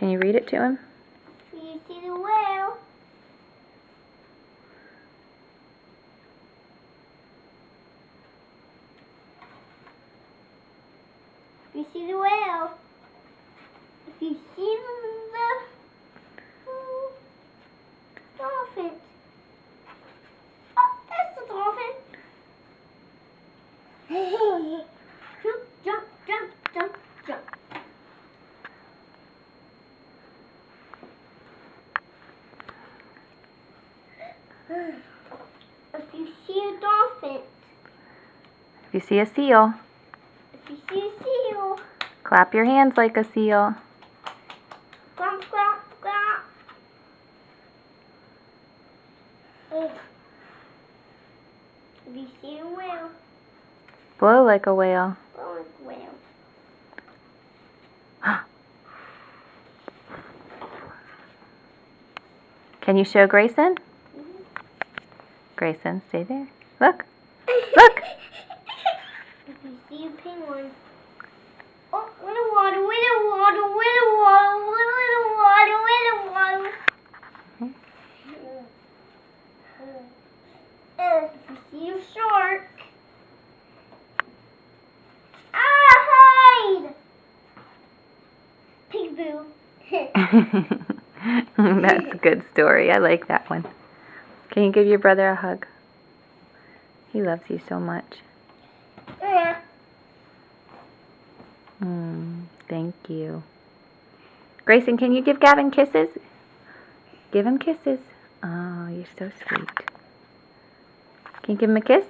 Can you read it to him? You see the whale? You see the whale? If you see the dolphin. Oh, that's the dolphin. Jump, jump, jump, jump, jump. If you see a dolphin. If you see a seal, If you see a seal. clap your hands like a seal. Glomp, glomp, glomp. If you see a whale. Blow like a whale. Blow like a whale. Can you show Grayson? Grayson, stay there. Look. Look. If you see a penguin. Oh, little water, little water, little water, little water, little water. If you see a shark. Hide! Peekaboo. That's a good story. I like that one. Can you give your brother a hug? He loves you so much. Yeah. Thank you. Grayson, can you give Gavin kisses? Give him kisses. Oh, you're so sweet. Can you give him a kiss?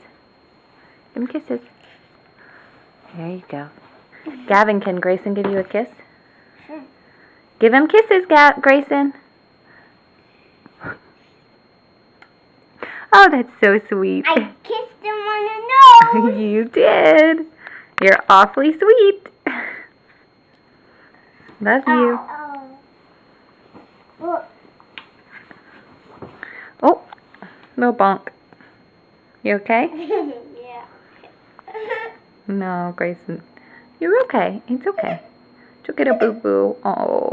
Give him kisses. There you go. Gavin, can Grayson give you a kiss? Sure. Give him kisses, Grayson. Oh, that's so sweet. I kissed him on the nose. You did. You're awfully sweet. Love you. Oh, little bonk. You okay? Yeah. No, Grayson. You're okay. It's okay. She'll get a boo-boo. Oh.